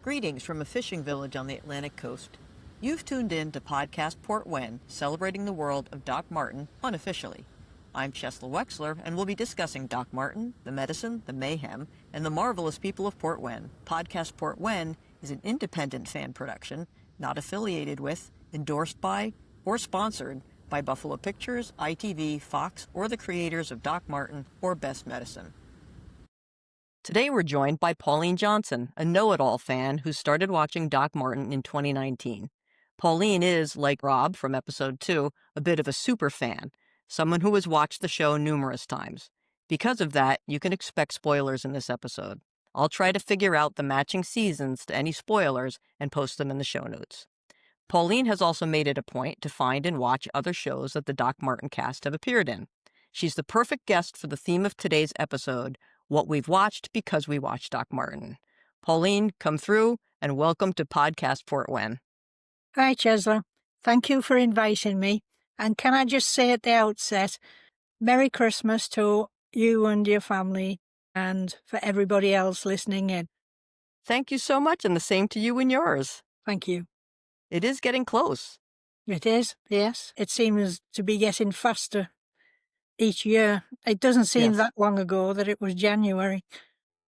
Greetings from a fishing village on the Atlantic coast. You've tuned in to podcast Portwenn, celebrating the world of Doc Martin unofficially. I'm Chesley Wexler, and we'll be discussing Doc Martin, the medicine, the mayhem, and the marvelous people of Portwenn. Podcast Portwenn is an independent fan production, not affiliated with, endorsed by, or sponsored by Buffalo Pictures, ITV, Fox, or the creators of Doc Martin or Best Medicine. Today we're joined by Pauline Johnson, a know-it-all fan who started watching Doc Martin in 2019. Pauline is, like Rob from episode 2, a bit of a super fan, someone who has watched the show numerous times. Because of that, you can expect spoilers in this episode. I'll try to figure out the matching seasons to any spoilers and post them in the show notes. Pauline has also made it a point to find and watch other shows that the Doc Martin cast have appeared in. She's the perfect guest for the theme of today's episode, what we've watched because we watched Doc Martin. Pauline, come through and welcome to Podcast Portwenn. Hi, Chesley. Thank you for inviting me. And can I just say at the outset, Merry Christmas to you and your family and for everybody else listening in. Thank you so much, and the same to you and yours. Thank you. It is getting close. It is, yes. It seems to be getting faster each year. It doesn't seem that long ago that it was January.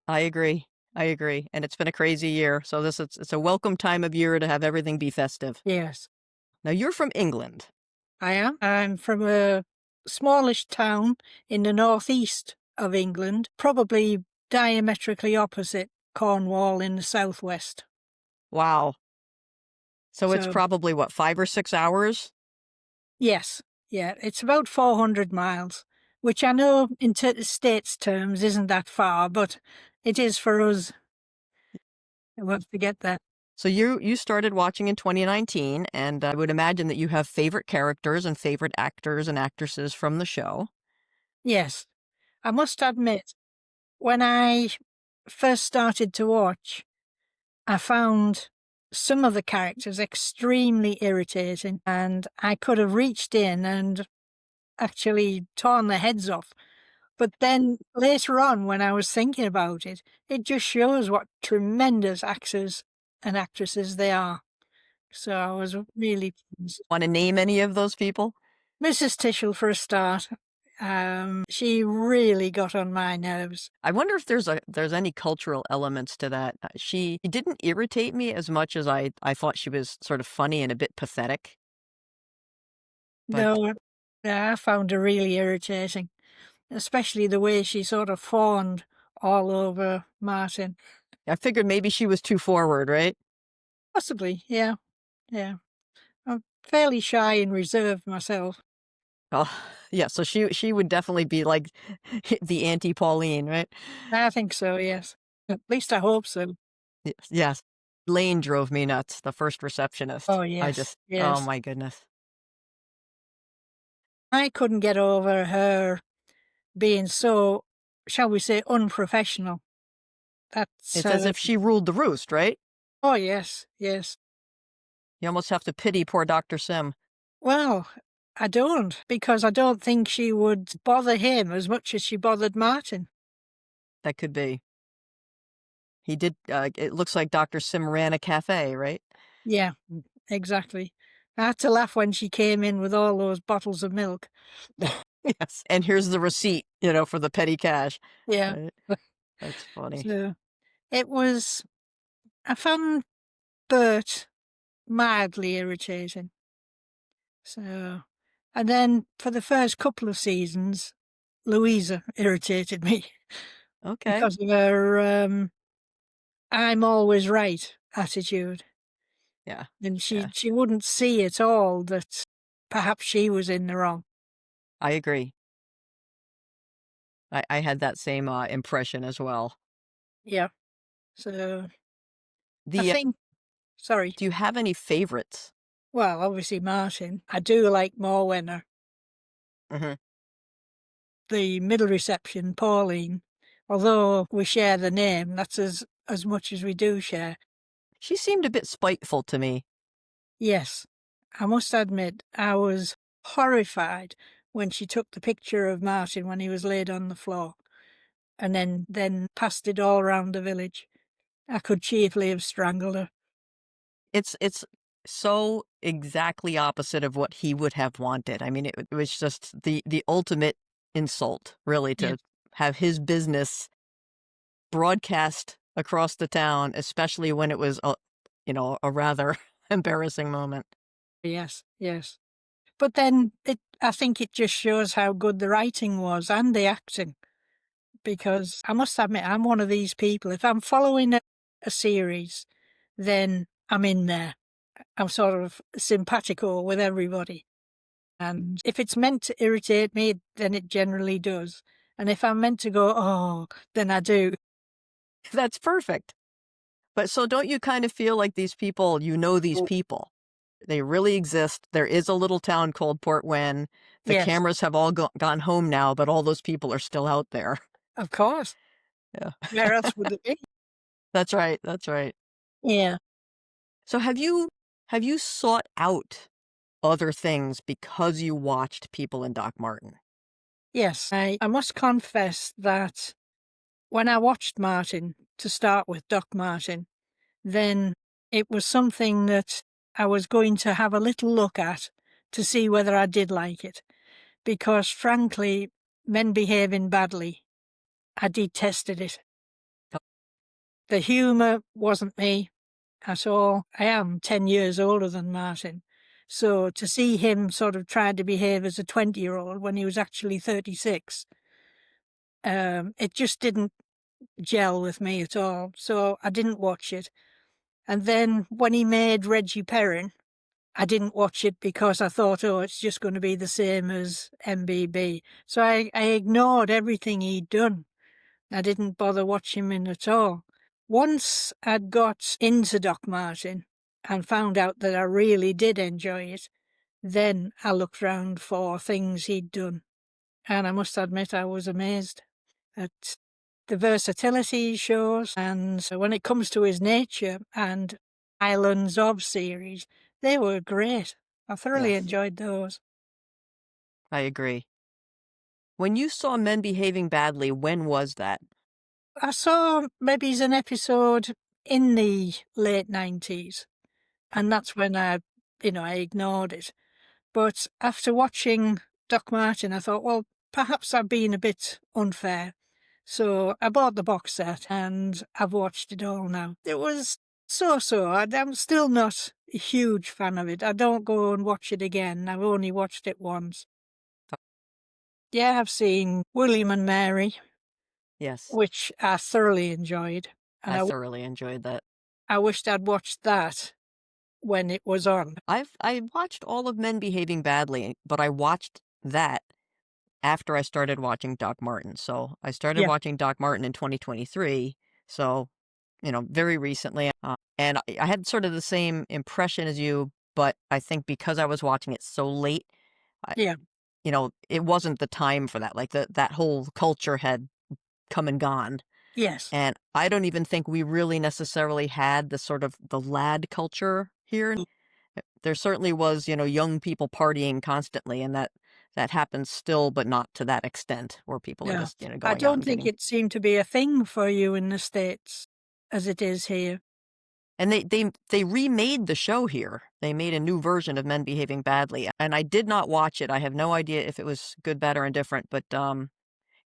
I agree. And it's been a crazy year. So it's a welcome time of year to have everything be festive. Yes. Now, you're from England. I am. I'm from a smallish town in the northeast of England, probably diametrically opposite Cornwall in the southwest. Wow. So it's probably, 5 or 6 hours? Yes. Yeah, it's about 400 miles, which I know in states terms isn't that far, but it is for us. I won't forget that. So you started watching in 2019, and I would imagine that you have favorite characters and favorite actors and actresses from the show. Yes. I must admit, when I first started to watch, I found some of the characters extremely irritating, and I could have reached in and actually torn their heads off. But then later on, when I was thinking about it, it just shows what tremendous actors and actresses they are. So I was really pleased. Want to name any of those people? Mrs. Tishel, for a start. She really got on my nerves. I wonder if there's any cultural elements to that. She didn't irritate me as much as I thought she was sort of funny and a bit pathetic. No, I found her really irritating, especially the way she sort of fawned all over Martin. I figured maybe she was too forward, right? Possibly, yeah. I'm fairly shy and reserved myself. Oh, yeah, so she would definitely be like the anti-Pauline, right? I think so, yes. At least I hope so. Yes. Lane drove me nuts, the first receptionist. Oh, yes. Oh my goodness. I couldn't get over her being so, shall we say, unprofessional. It's as if she ruled the roost, right? Oh, yes. You almost have to pity poor Dr. Sim. Well, I don't, because I don't think she would bother him as much as she bothered Martin. That could be. He did, it looks like Dr. Sim ran a cafe, right? Yeah, exactly. I had to laugh when she came in with all those bottles of milk. Yes, and here's the receipt, for the petty cash. Yeah. That's funny. So I found Bert mildly irritating. So, and then for the first couple of seasons, Louisa irritated me. Okay. Because of her I'm always right attitude. Yeah. And she wouldn't see at all that perhaps she was in the wrong. I agree. I had that same impression as well. Yeah. So I think, sorry. Do you have any favorites? Well, obviously Martin. I do like Morwenner. Mm-hmm. The middle reception, Pauline. Although we share the name, that's as much as we do share. She seemed a bit spiteful to me. Yes. I must admit, I was horrified when she took the picture of Martin when he was laid on the floor and then passed it all around the village. I could cheerfully have strangled her. It's so exactly opposite of what he would have wanted. I mean, it was just the ultimate insult, really, Yeah. to have his business broadcast across the town, especially when it was a rather embarrassing moment. Yes, yes. But then I think it just shows how good the writing was and the acting. Because I must admit, I'm one of these people. If I'm following a series, then I'm in there. I'm sort of simpatico with everybody. And if it's meant to irritate me, then it generally does. And if I'm meant to go, oh, then I do. That's perfect. But so don't you kind of feel like these people, these people? They really exist. There is a little town called Portwenn. The Yes, cameras have all gone home now, but all those people are still out there. of course. Yeah. Where else would it be? That's right. That's right. Yeah. So have you sought out other things because you watched people in Doc Martin? Yes. I must confess that when I watched Martin, to start with, Doc Martin, then it was something that I was going to have a little look at to see whether I did like it. Because frankly, men behaving badly, I detested it. The humour wasn't me at all. I am 10 years older than Martin. So to see him sort of trying to behave as a 20-year-old when he was actually 36, it just didn't gel with me at all. So I didn't watch it. And then when he made Reggie Perrin, I didn't watch it because I thought, oh, it's just going to be the same as MBB. So I ignored everything he'd done. I didn't bother watching him at all. Once I'd got into Doc Martin and found out that I really did enjoy it, then I looked round for things he'd done. And I must admit I was amazed at the versatility he shows. And when it comes to his nature and Islands of series, they were great. I thoroughly Yes, enjoyed those. I agree. When you saw men behaving badly, when was that? I saw maybe an episode in the late 90s, and that's when I ignored it. But after watching Doc Martin, I thought, well, perhaps I've been a bit unfair. So I bought the box set and I've watched it all now. It was so-so. I'm still not a huge fan of it. I don't go and watch it again. I've only watched it once. Yeah, I've seen William and Mary, Yes, which I thoroughly enjoyed. And I thoroughly enjoyed that. I wished I'd watched that when it was on. I watched all of Men Behaving Badly, but I watched that after I started watching Doc Martin. So I started Yeah, watching Doc Martin in 2023. So, very recently. And I had sort of the same impression as you, but I think because I was watching it so late, I, yeah, it wasn't the time for that. Like that whole culture had come and gone. yes, And I don't even think we really necessarily had the sort of the lad culture here. There certainly was, young people partying constantly, and that happens still, but not to that extent where people are yeah. just, I going out don't and think getting. it seemed to be a thing for you in the States as it is here. And they remade the show here. They made a new version of Men Behaving Badly, and I did not watch it. I have no idea if it was good, bad, or indifferent, but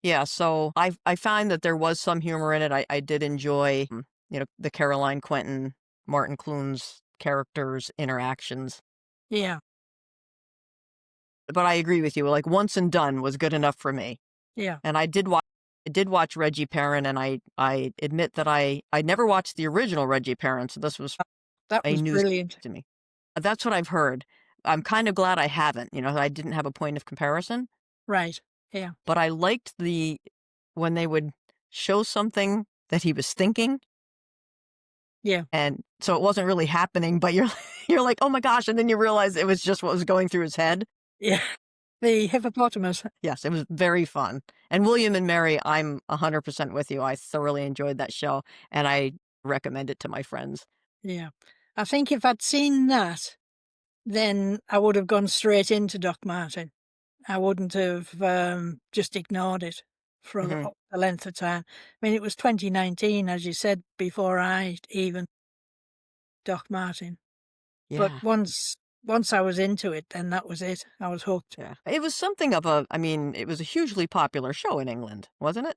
yeah. So I find that there was some humor in it. I did enjoy, the Caroline Quentin, Martin Clunes characters' interactions. Yeah, But I agree with you. Like Once and Done was good enough for me. yeah. And I did watch Reggie Perrin, and I admit that I never watched the original Reggie Perrin, so this was That a was news brilliant. to me. That's what I've heard. I'm kind of glad I haven't, I didn't have a point of comparison, Right. Yeah, but I liked when they would show something that he was thinking, yeah, and so it wasn't really happening, but you're you're like, "Oh my gosh," and then you realize it was just what was going through his head. yeah. The hippopotamus. Yes, it was very fun. And William and Mary, I'm 100% with you. I thoroughly enjoyed that show, and I recommend it to my friends. Yeah. I think if I'd seen that, then I would have gone straight into Doc Martin. I wouldn't have just ignored it. for Hmm. a length of time. I mean, it was 2019, as you said, before I even Doc Martin. But Yeah. once I was into it, then that was it. I was hooked. Yeah. It was something of a, I mean, it was a hugely popular show in England, wasn't it?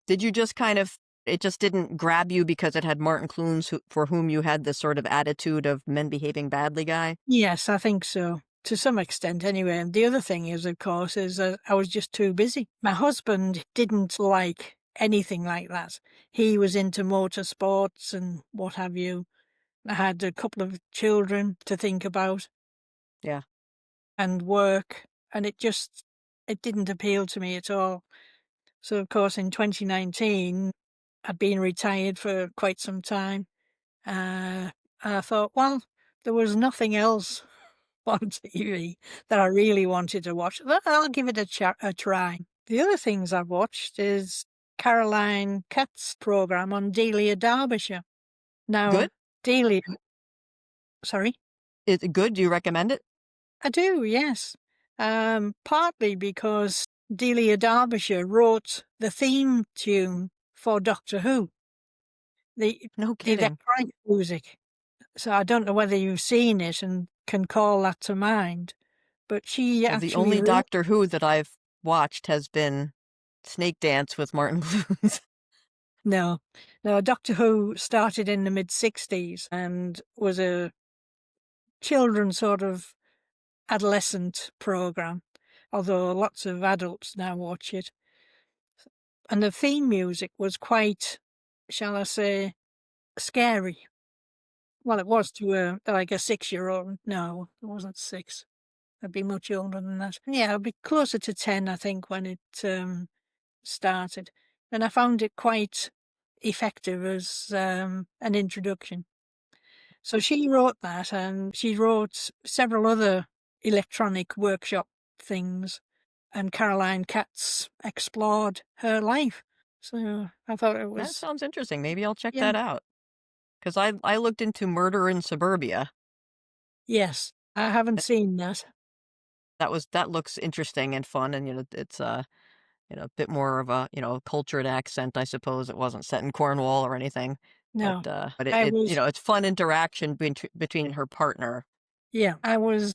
Did you just kind of, it just didn't grab you because it had Martin Clunes, for whom you had this sort of attitude of men behaving badly guy? Yes, I think so. To some extent, anyway. And the other thing is, of course, is I was just too busy. My husband didn't like anything like that. He was into motorsports and what have you. I had a couple of children to think about Yeah. and work, and it didn't appeal to me at all. So, of course, in 2019, I'd been retired for quite some time. And I thought, well, there was nothing else on TV that I really wanted to watch. I'll give it a try. The other things I've watched is Caroline Katz's program on Delia, Derbyshire. Now, Good? Delia, sorry, Is it good? Do you recommend it? I do, yes. Partly because Delia Derbyshire wrote the theme tune for Doctor Who, the No the kidding. electronic music. So I don't know whether you've seen it and can call that to mind, but she Well, the actually only wrote. Doctor Who that I've watched has been Snake Dance with Martin Clunes. No, no, Doctor Who started in the mid-60s and was a children's sort of adolescent program, although lots of adults now watch it. And the theme music was quite, shall I say, scary. Well, it was to like a 6-year-old. No, it wasn't 6. I'd be much older than that. Yeah, I'd be closer to 10, I think, when it started. And I found it quite effective as an introduction. So she wrote that, and she wrote several other electronic workshop things, and Caroline Katz explored her life. So I thought it That was, sounds interesting. Maybe I'll check yeah, that out. Because I looked into Murder in Suburbia. yes, I haven't seen that. That looks interesting and fun, and it's a bit more of a cultured accent, I suppose. It wasn't set in Cornwall or anything, but No, but it, I it was, it's fun interaction between her partner. yeah, I was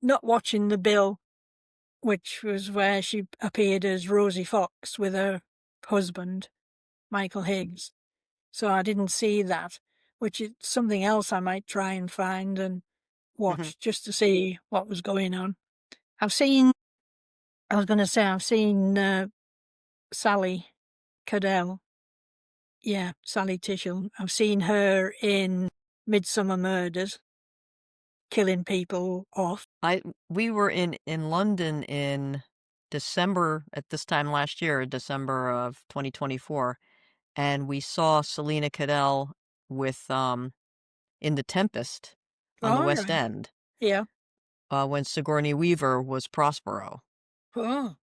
not watching the bill, which was where she appeared as Rosie Fox with her husband, Michael Higgs. So I didn't see that, which is something else I might try and find and Mhm. watch just to see what was going on. I've seen, I was going to say, I've seen Sally Cadell. Yeah, Sally Tishel. I've seen her in Midsummer Murders, killing people off. We were in London in December at this time last year, December of 2024, and we saw Selena Cadell with in The Tempest on the All West right. End, Yeah. when Sigourney Weaver was Prospero. Oh,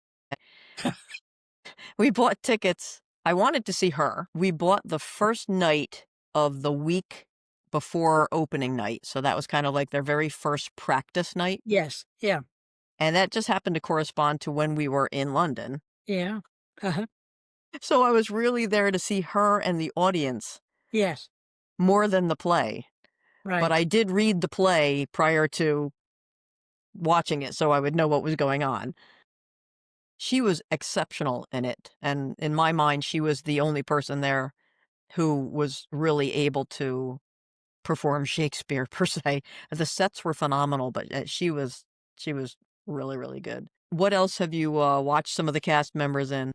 We bought tickets. I wanted to see her. We bought the first night of the week before opening night, so that was kind of like their very first practice night, yes. Yeah. and that just happened to correspond to when we were in London. Yeah. Uh-huh. So I was really there to see her and the audience Yes. more than the play. But Right. I did read the play prior to watching it so I would know what was going on. She was exceptional in it, and in my mind, she was the only person there who was really able to perform Shakespeare per se. The sets were phenomenal, but she was really, really good. What else have you watched some of the cast members in?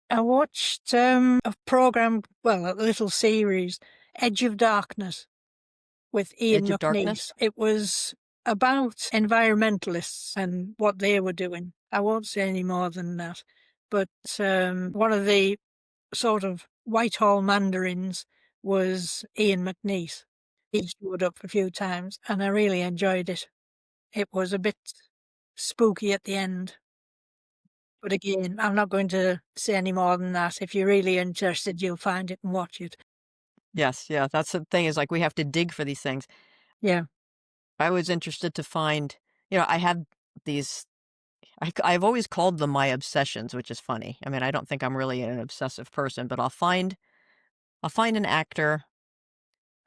I watched a program, well, a little series, Edge of Darkness, with Ian Edge of McNeice. Darkness? It was about environmentalists and what they were doing. I won't say any more than that. But one of the sort of Whitehall mandarins was Ian McNeice. He showed up a few times and I really enjoyed it. It was a bit spooky at the end. But again, I'm not going to say any more than that. If you're really interested, you'll find it and watch it. Yes, yeah, that's the thing is like we have to dig for these things. Yeah. I was interested to find, I had these I've always called them my obsessions, which is funny. I mean, I don't think I'm really an obsessive person, but I'll find an actor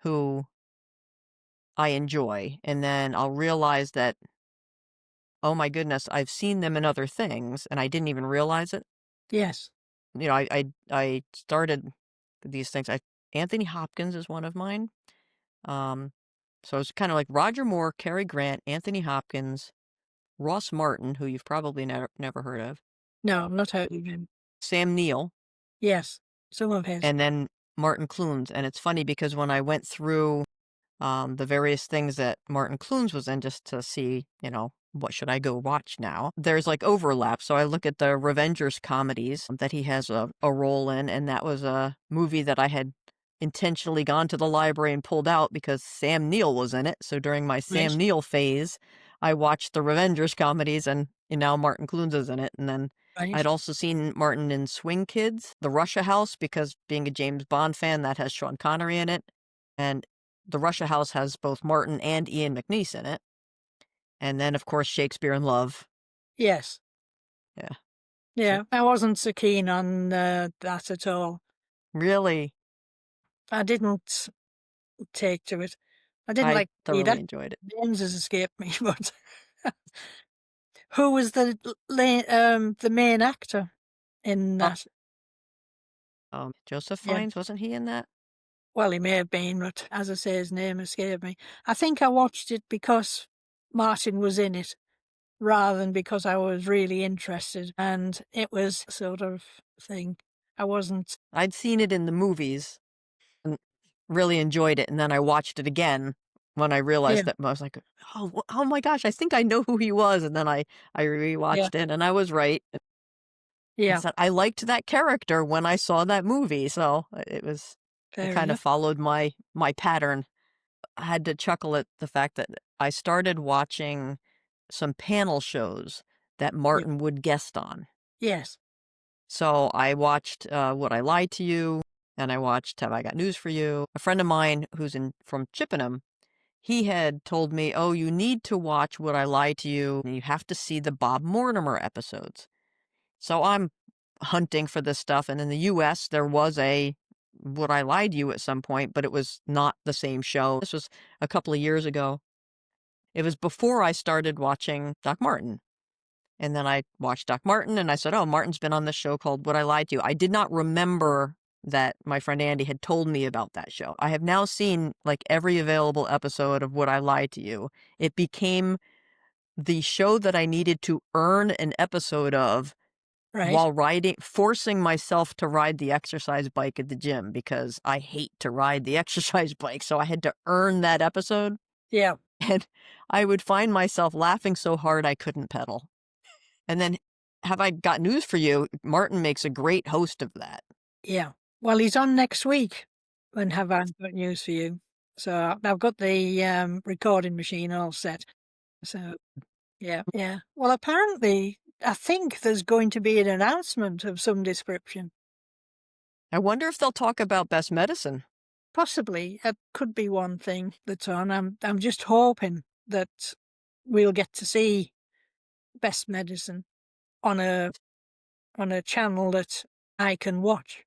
who I enjoy, and then I'll realize that, oh my goodness, I've seen them in other things, and I didn't even realize it. Yes. I started these things. Anthony Hopkins is one of mine. Um, so it's kind of like Roger Moore, Cary Grant, Anthony Hopkins, Ross Martin, who you've probably never heard of, No, I'm not heard of him. Sam Neill, Yes, some of his. and then Martin Clunes. And it's funny because when I went through the various things that Martin Clunes was in just to see, what should I go watch now? There's like overlap. So I look at the Revengers comedies that he has a role in, and that was a movie that I had intentionally gone to the library and pulled out because Sam Neill was in it. So during my Right, Sam Neill phase, I watched the Revengers comedies, and now Martin Clunes is in it. And then right. I'd also seen Martin in Swing Kids, The Russia House, because being a James Bond fan, that has Sean Connery in it. And the Russia House has both Martin and Ian McNeice in it. And then, of course, Shakespeare in Love. Yes. Yeah. So, Yeah, I wasn't so keen on that at all. really, I didn't take to it. I didn't I like thoroughly either. enjoyed it. Names has escaped me, but who was the main actor in Uh, that? Joseph Yeah. Fiennes, wasn't he in that? Well, he may have been, but as I say, his name escaped me. I think I watched it because Martin was in it, rather than because I was really interested, and it was sort of thing. I wasn't. I'd seen it in the movies and really enjoyed it. And then I watched it again when I Yeah, realized that I was like, oh my gosh, I think I know who he was. And then I yeah, rewatched it, and I was right. I yeah. said, I liked that character when I saw that movie. So it Fair kind of enough. followed my pattern. I had to chuckle at the fact that I started watching some panel shows that Yeah. Martin would guest on. Yes. So I watched Would I Lie to You, and I watched Have I Got News for You. A friend of mine who's from Chippenham, he had told me, oh, you need to watch Would I Lie to You, and you have to see the Bob Mortimer episodes. So I'm hunting for this stuff, and in the US, there was a Would I Lie to You at some point, but it was not the same show. This was a couple of years ago. It was before I started watching Doc Martin. And then I watched Doc Martin, and I said, oh, Martin's been on this show called Would I Lie to You? I did not remember that my friend Andy had told me about that show. I have now seen like every available episode of Would I Lie to You. It became the show that I needed to earn an episode of Right. while forcing myself to ride the exercise bike at the gym because I hate to ride the exercise bike. So I had to earn that episode. Yeah. And I would find myself laughing so hard I couldn't pedal. And then, have I got news for you? Martin makes a great host of that. Yeah. Well, he's on next week. And have I got news for you? So I've got the recording machine all set. So yeah, yeah. Well, apparently, I think there's going to be an announcement of some description. I wonder if they'll talk about Best Medicine. Possibly, it could be one thing that's on. I'm just hoping that we'll get to see Best Medicine on a channel that I can watch,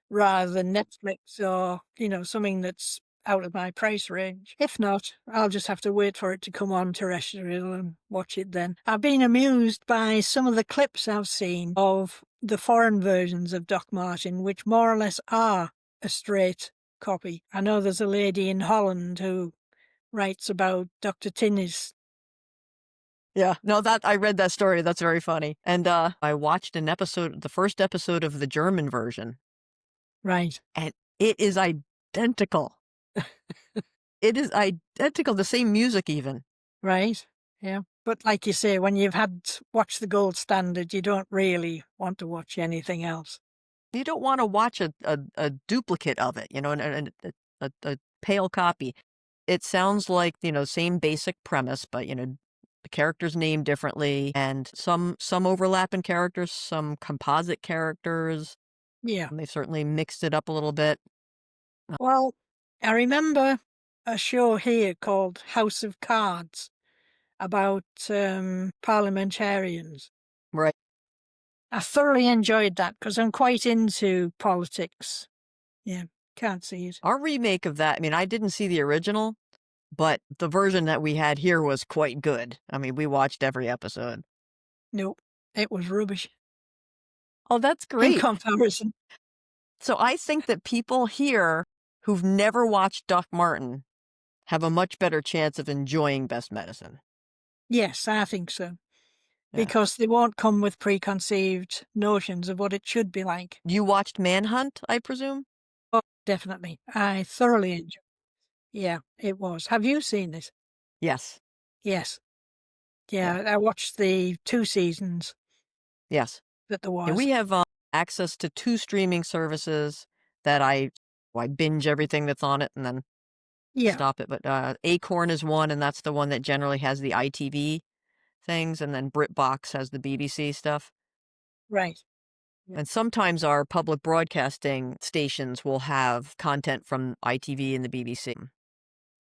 rather than Netflix or something that's out of my price range. If not, I'll just have to wait for it to come on terrestrial and watch it then. I've been amused by some of the clips I've seen of the foreign versions of Doc Martin, which more or less are a straight copy. I know there's a lady in Holland who writes about Dr. Tinnis. Yeah, no, that I read that story. That's very funny. And I watched the first episode of the German version, Right, and it is identical. It is identical, the same music even. right, yeah. But like you say, when you've watched the gold standard, you don't really want to watch anything else. You don't want to watch a duplicate of it, a pale copy. It sounds like, same basic premise, but, the characters named differently, and some overlap in characters, some composite characters. Yeah. And they've certainly mixed it up a little bit. Well, I remember a show here called House of Cards about parliamentarians. I thoroughly enjoyed that because I'm quite into politics. Yeah, can't see it. Our remake of that, I mean, I didn't see the original, but the version that we had here was quite good. I mean, we watched every episode. Nope, it was rubbish Oh, that's in great. comparison. So I think that people here who've never watched Doc Martin have a much better chance of enjoying Best Medicine. Yes, I think so. Yeah. Because they won't come with preconceived notions of what it should be like. You watched Manhunt, I presume? Oh, definitely. I thoroughly enjoyed it. Yeah, it was. Have you seen this? Yes. Yes. Yeah. Yeah, I watched the 2 seasons Yes. that there Yeah, was. we have access to 2 streaming services that I binge everything that's on it and then Yeah, stop it. But Acorn is one, and that's the one that generally has the ITV things, and then BritBox has the BBC stuff. right. Yeah. And sometimes our public broadcasting stations will have content from ITV and the BBC,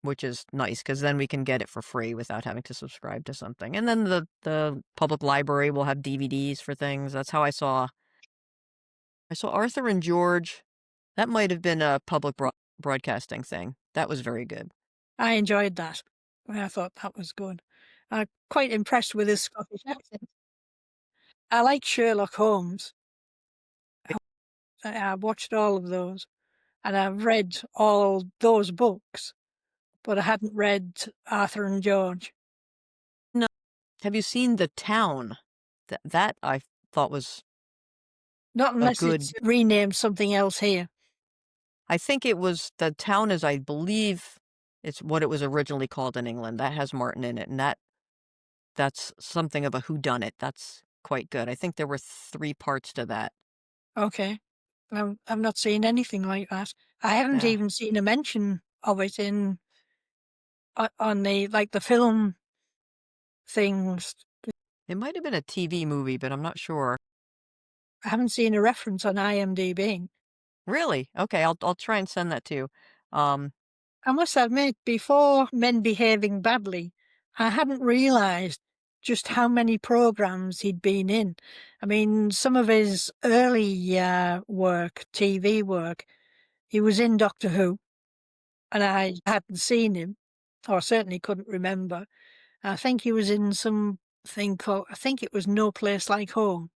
which is nice because then we can get it for free without having to subscribe to something. And then the public library will have DVDs for things. That's how I saw Arthur and George. That might have been a public broadcasting thing. That was very good. I enjoyed that. I thought that was good. I'm quite impressed with his Scottish accent. I like Sherlock Holmes. I've watched all of those, and I've read all those books, but I hadn't read Arthur and George. No, have you seen The Town? That I thought was Not a unless good. it's renamed something else here. I think it was The Town is, I believe, it's what it was originally called in England. That has Martin in it, and that's something of a whodunit. That's quite good. I think there were 3 parts to that. Okay. I've not seen anything like that. I haven't Yeah. even seen a mention of it in on the like the film things. It might have been a TV movie, but I'm not sure. I haven't seen a reference on IMDb. Really? Okay, I'll try and send that to you. Um, I must admit, before Men Behaving Badly, I hadn't realised just how many programs he'd been in. I mean, some of his early work, TV work, he was in Doctor Who, and I hadn't seen him, or certainly couldn't remember. I think he was in something called, I think it was No Place Like Home,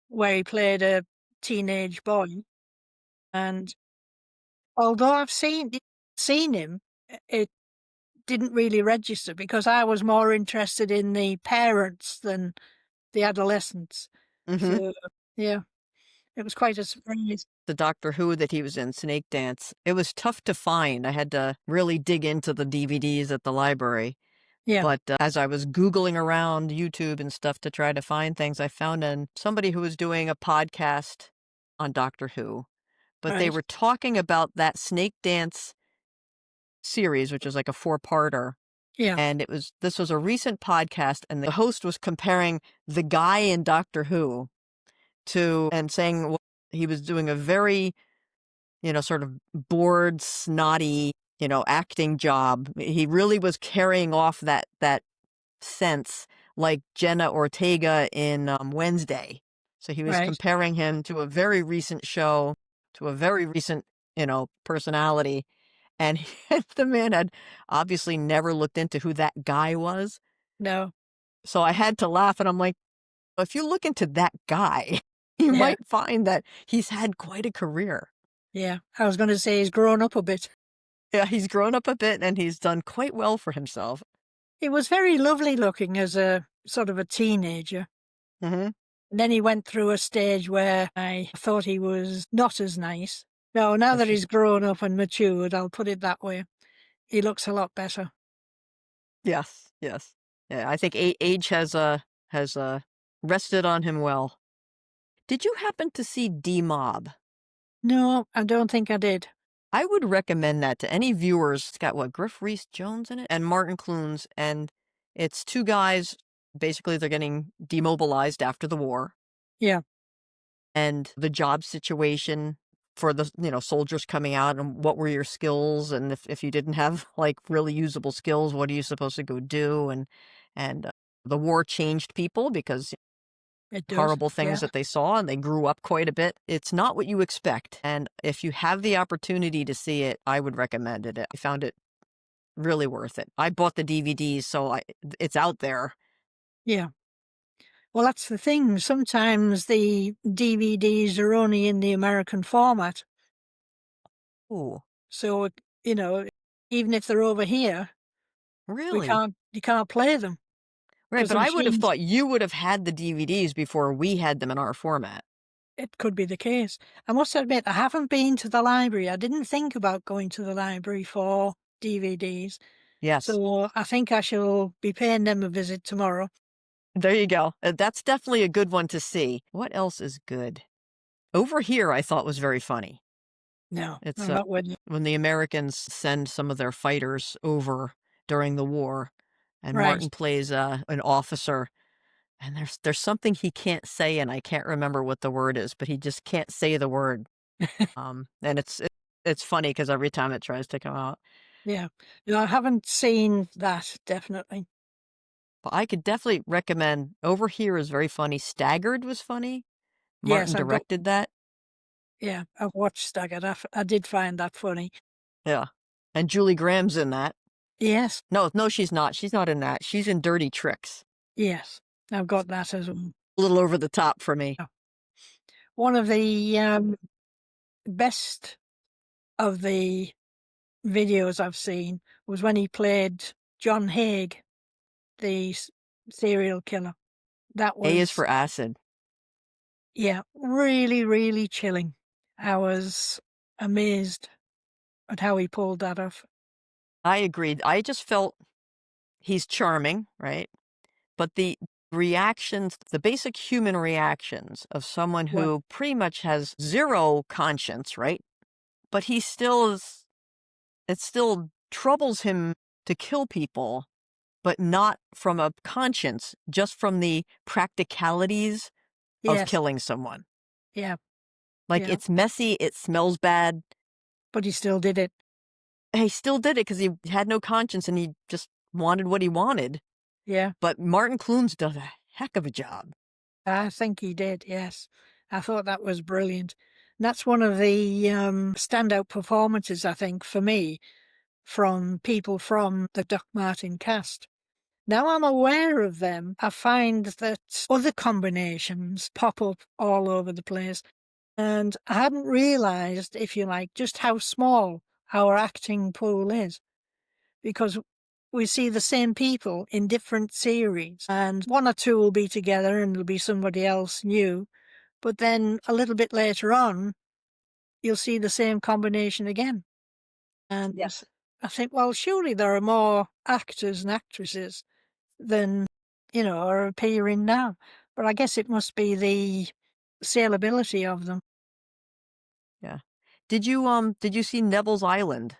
where he played a teenage boy. And although I've seen him, it didn't really register because I was more interested in the parents than the adolescents. mhm. So, yeah, it was quite a surprise. The Doctor Who that he was in, Snake Dance, it was tough to find. I had to really dig into the DVDs at the library. Yeah, But as I was Googling around YouTube and stuff to try to find things, I found somebody who was doing a podcast on Doctor Who. But they right. were talking about that Snake Dance series, which is like a 4-parter. Yeah, And this was a recent podcast, and the host was comparing the guy in Doctor Who and saying he was doing a very, sort of bored, snotty, acting job. He really was carrying off that sense like Jenna Ortega in Wednesday. So he was right. comparing him to a very recent show, to a very recent, personality. And the man had obviously never looked into who that guy was. No, So I had to laugh, and I'm like, if you look into that guy, you yeah, might find that he's had quite a career. yeah. I was going to say he's grown up a bit. Yeah, he's grown up a bit, and he's done quite well for himself. He was very lovely looking as a sort of a teenager. Hmm. And then he went through a stage where I thought he was not as nice. No, now that he's grown up and matured, I'll put it that way, he looks a lot better. Yes, yes. Yeah, I think age has rested on him well. Did you happen to see D-Mob? No, I don't think I did. I would recommend that to any viewers. It's got Griff Rhys-Jones in it and Martin Clunes, and it's 2 guys. Basically, they're getting demobilized after the war, Yeah, and the job situation for the soldiers coming out, and what were your skills, and if you didn't have like really usable skills, what are you supposed to go do? And the war changed people because It does. horrible things Yeah. that they saw, and they grew up quite a bit. It's not what you expect. And if you have the opportunity to see it, I would recommend it. I found it really worth it. I bought the DVDs, so it's out there. Yeah. Well, that's the thing. Sometimes the DVDs are only in the American format. Ooh, So, you know, even if they're over here, really? you can't play them Right, because but the I would have machines, thought you would have had the DVDs before we had them in our format. it could be the case. I must admit, I haven't been to the library. I didn't think about going to the library for DVDs. Yes, So I think I shall be paying them a visit tomorrow. there you go. That's definitely a good one to see. What else is good? Over Here, I thought was very funny. No, It's I'm not with you. when the Americans send some of their fighters over during the war, and Right. Martin plays an officer, and there's something he can't say, and I can't remember what the word is, but he just can't say the word. And it's funny because every time it tries to come out. Yeah. No, I haven't seen that, definitely. But I could definitely recommend Over Here is very funny. Staggered was funny. Yes, Martin directed that. I've watched Staggered. I did find that funny. Yeah. And Julie Graham's in that. Yes, No, she's not. She's not in that. She's in Dirty Tricks. yes, I've got that as well. A little over the top for me. One of the best of the videos I've seen was when he played John Haig, the serial killer. That A is was, for acid. yeah, really, really chilling. I was amazed at how he pulled that off. I agreed. I just felt he's charming, right? But the reactions, the basic human reactions of someone Well, who pretty much has zero conscience, right? But he still is, it still troubles him to kill people, but not from a conscience, just from the practicalities of yes, killing someone. yeah, Like, yeah, it's messy, it smells bad. but he still did it. He still did it because he had no conscience and he just wanted what he wanted. Yeah, But Martin Clunes does a heck of a job. I think he did. Yes, I thought that was brilliant. And that's one of the standout performances, I think, for me, from people from the Doc Martin cast. Now I'm aware of them, I find that other combinations pop up all over the place. And I hadn't realised, if you like, just how small our acting pool is. Because we see the same people in different series, and one or two will be together and there'll be somebody else new. But then a little bit later on, you'll see the same combination again. And Yes. I think, well, surely there are more actors and actresses than, are appearing now. But I guess it must be the saleability of them. Yeah. Did you see Neville's Island?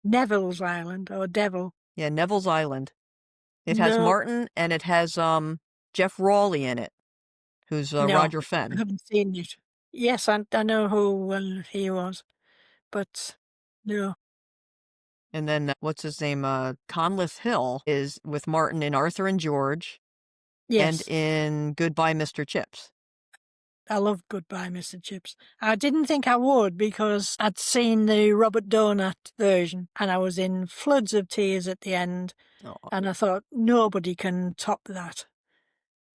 Neville's Island or Devil. Yeah, Neville's Island. It has No, Martin and it has Jeff Rawley in it, who's no, Roger I Fenn. haven't seen it. Yes, I know who he was, but no. And then what's his name? Conleth Hill is with Martin in Arthur and George and Yes, in Goodbye, Mr. Chips. I love Goodbye, Mr. Chips. I didn't think I would because I'd seen the Robert Donat version and I was in floods of tears at the end, Oh, and I thought nobody can top that.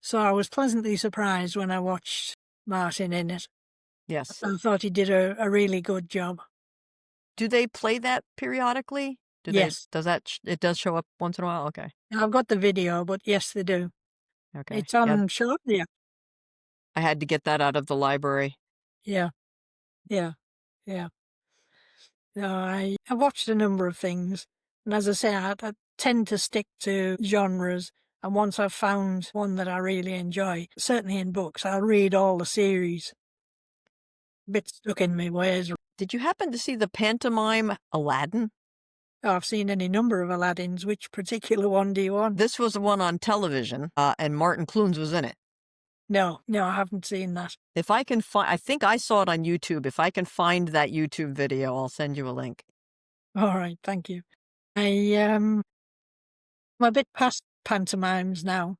So I was pleasantly surprised when I watched Martin in it. yes. I thought he did a really good job. Do they play that periodically? Yes, It does show up once in a while? Okay. I've got the video, but yes, they do. Okay. It's Yeah, on show. Yeah, I had to get that out of the library. yeah, yeah, yeah. No, I watched a number of things, and as I say, I tend to stick to genres. And once I've found one that I really enjoy, certainly in books, I'll read all the series. Bit stuck in my ways. Did you happen to see the pantomime Aladdin? Oh, I've seen any number of Aladdins. Which particular one do you want? This was the one on television, and Martin Clunes was in it. No, I haven't seen that. If I can find, I think I saw it on YouTube. If I can find that YouTube video, I'll send you a link. All right, thank you. I'm a bit past pantomimes now.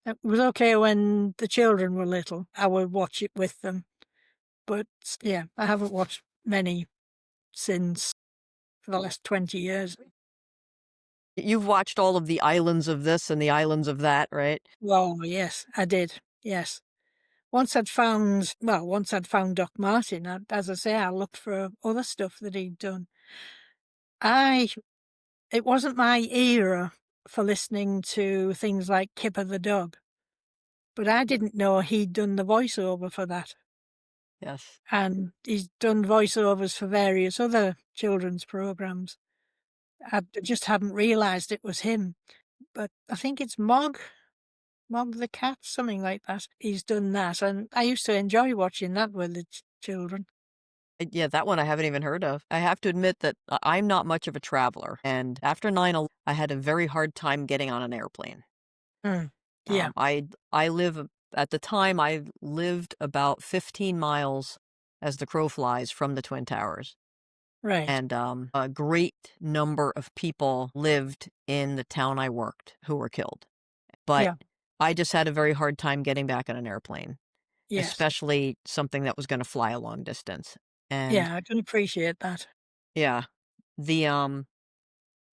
It was okay when the children were little. I would watch it with them. But yeah, I haven't watched many since for the last 20 years. You've watched all of the islands of this and the islands of that, right? Oh, yes, I did. Yes. Once I'd found Doc Martin, as I say, I looked for other stuff that he'd done. It wasn't my era for listening to things like Kipper the dog, but I didn't know he'd done the voiceover for that. Yes. And he's done voiceovers for various other children's programs. I just hadn't realised it was him. But I think it's Mog the cat, something like that. He's done that, and I used to enjoy watching that with the children. Yeah, that one I haven't even heard of. I have to admit that I'm not much of a traveler, and after 9/11, I had a very hard time getting on an airplane. Mm. Yeah, I live at the time I lived about 15 miles as the crow flies from the Twin Towers. right. And a great number of people lived in the town I worked who were killed. But Yeah, I just had a very hard time getting back on an airplane, yes. especially something that was going to fly a long distance. And Yeah, I can appreciate that. yeah, the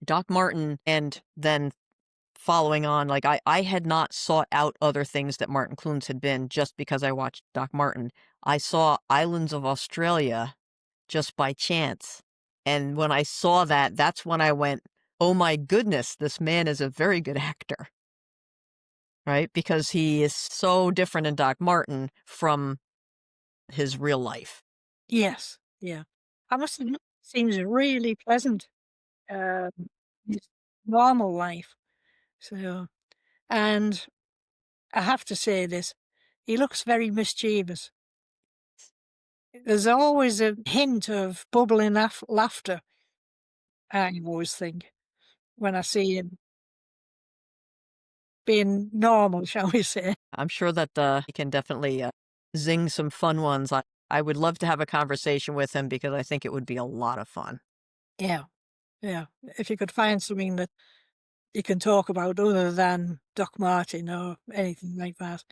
Doc Martin and then following on, like I had not sought out other things that Martin Clunes had been just because I watched Doc Martin. I saw Islands of Australia just by chance. And when I saw that, that's when I went, "Oh my goodness, this man is a very good actor." Right? Because he is so different in Doc Martin from his real life. Yes, yeah. I must admit, seems really pleasant, um, his normal life. So, and I have to say this, he looks very mischievous. There's always a hint of bubbling laughter, I always think, when I see him being normal, shall we say. I'm sure that he can definitely zing some fun ones. I would love to have a conversation with him because I think it would be a lot of fun. Yeah, yeah. If you could find something that you can talk about other than Doc Martin or anything like that.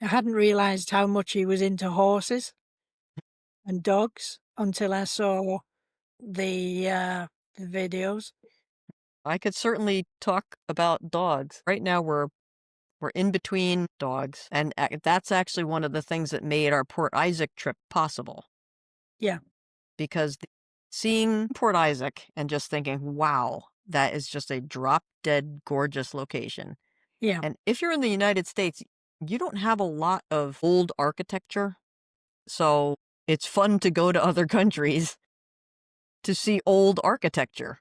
I hadn't realised how much he was into horses and dogs until I saw the videos. I could certainly talk about dogs. Right now we're in between dogs, and that's actually one of the things that made our Port Isaac trip possible. Yeah, Because seeing Port Isaac and just thinking, wow, that is just a drop dead gorgeous location. yeah, And if you're in the United States, you don't have a lot of old architecture. So it's fun to go to other countries to see old architecture.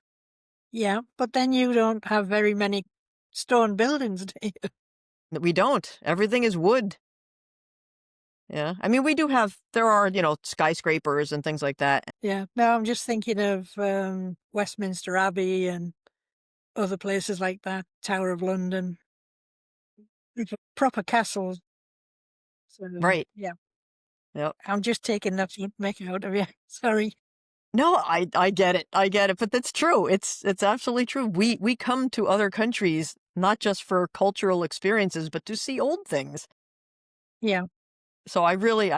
yeah. But then you don't have very many stone buildings, do you? We don't. Everything is wood. Yeah. I mean, there are, skyscrapers and things like that. Yeah. No, I'm just thinking of Westminster Abbey and other places like that, Tower of London, proper castles. So, Right. yeah, Yep. I'm just taking that to make out of you. Sorry. No, I get it. I get it. But that's true. It's absolutely true. We come to other countries not just for cultural experiences, but to see old things. Yeah. So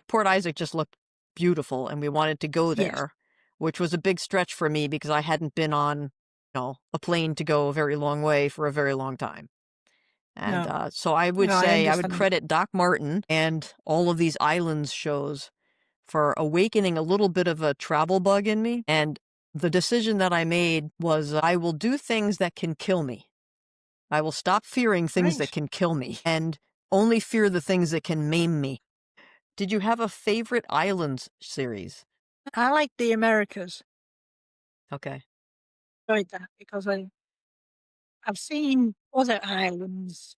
Port Isaac just looked beautiful and we wanted to go Yes. there, which was a big stretch for me because I hadn't been on, a plane to go a very long way for a very long time. And No. so I would No, I say I would understand. credit Doc Martin and all of these islands shows for awakening a little bit of a travel bug in me. And the decision that I made was I will do things that can kill me. I will stop fearing things that Right. can kill me and only fear the things that can maim me. Did you have a favorite islands series? I like the Americas. Okay. Enjoyed that because I've seen other islands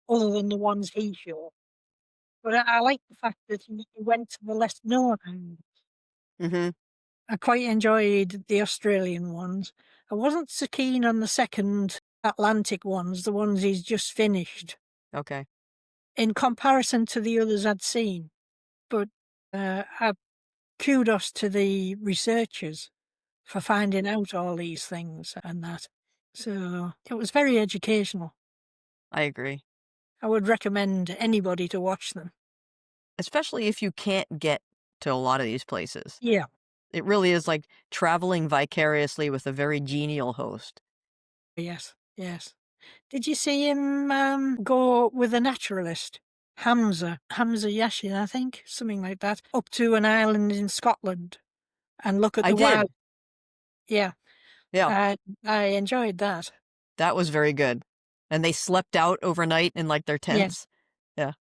other than the ones he showed. But I like the fact that he went to the less known islands. Mm-hmm. I quite enjoyed the Australian ones. I wasn't so keen on the second Atlantic ones, the ones he's just finished, Okay. in comparison to the others I'd seen. But kudos to the researchers for finding out all these things and that. So it was very educational. I agree. I would recommend anybody to watch them. Especially if you can't get to a lot of these places. Yeah. It really is like traveling vicariously with a very genial host. Yes. Yes. Did you see him go with a naturalist? Hamza Yashin, I think, something like that, up to an island in Scotland and look at I the did. wild. Yeah, Yeah, I enjoyed that. that was very good. And they slept out overnight in like their Yeah, tents. Yeah.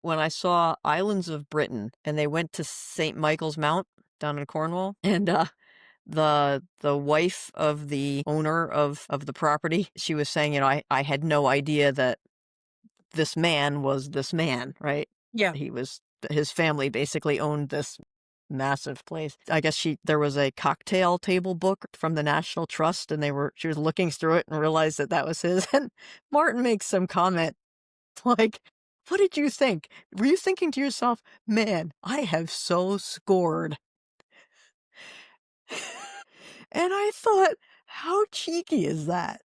When I saw Islands of Britain and they went to St. Michael's Mount down in Cornwall, and the wife of the owner of the property, she was saying, I had no idea that this man was this man, right? yeah, His family basically owned this massive place. I guess there was a cocktail table book from the National Trust, and she was looking through it and realized that was his. And Martin makes some comment like, what did you think? Were you thinking to yourself, man, I have so scored? And I thought, how cheeky is that?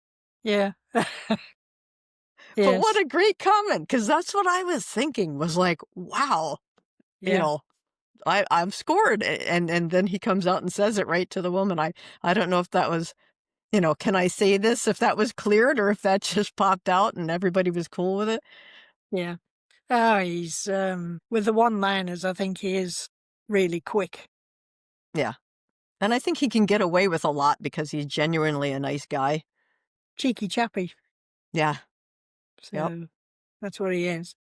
yeah. But what Yes, a great comment, because that's what I was thinking, was like, wow, yeah, I'm scored. And then he comes out and says it right to the woman. I don't know if that was, can I say this, if that was cleared or if that just popped out and everybody was cool with it. yeah. Oh, he's with the one-liners. I think he is really quick. Yeah. And I think he can get away with a lot because he's genuinely a nice guy. Cheeky chappy. Yeah. Yep. So that's what he is.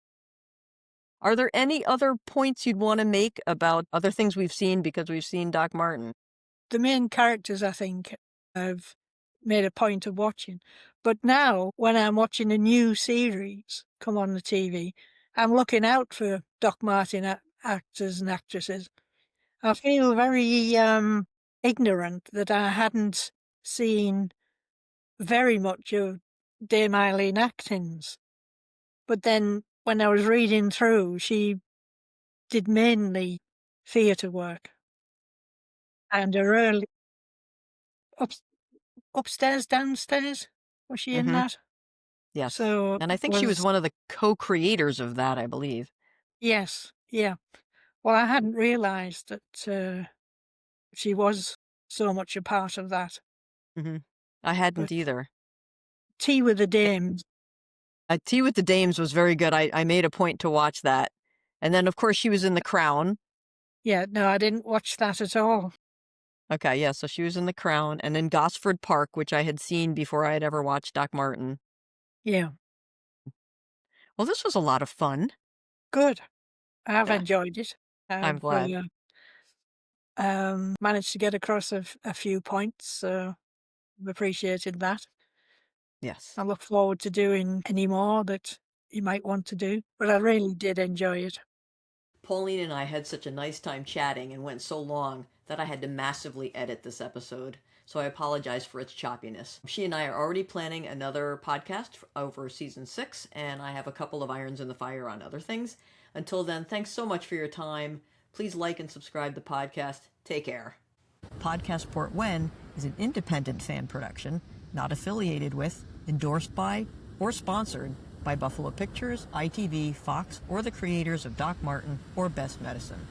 Are there any other points you'd want to make about other things we've seen because we've seen Doc Martin? The main characters, I think, I've made a point of watching. But now, when I'm watching a new series come on the TV, I'm looking out for Doc Martin actors and actresses. I feel very ignorant that I hadn't seen very much of Dame Eileen Atkins. But then, when I was reading through, she did mainly theatre work. And her early up, upstairs, downstairs, was she in Mm-hmm. that? Yes. So And I think she was was one of the co-creators of that, I believe. yes, yeah. Well, I hadn't realised that she was so much a part of that. Mm-hmm. I But hadn't either. Tea with the Dames, Tea with the Dames was very good. I made a point to watch that. And then, of course, she was in The Crown. yeah, no, I didn't watch that at all. Okay, yeah, so she was in The Crown. And then Gosford Park, which I had seen before I had ever watched Doc Martin. Yeah, Well, this was a lot of fun. good. I've Yeah, enjoyed it. I'm I've glad. managed to get across a few points, so I've appreciated that. Yes. I look forward to doing any more that you might want to do, but I really did enjoy it. Pauline and I had such a nice time chatting and went so long that I had to massively edit this episode, so I apologize for its choppiness. She and I are already planning another podcast over season 6, and I have a couple of irons in the fire on other things. Until then, thanks so much for your time. Please like and subscribe to the podcast. Take care. Podcast Portwenn is an independent fan production, not affiliated with, endorsed by, or sponsored by Buffalo Pictures, ITV, Fox, or the creators of Doc Martin or Best Medicine.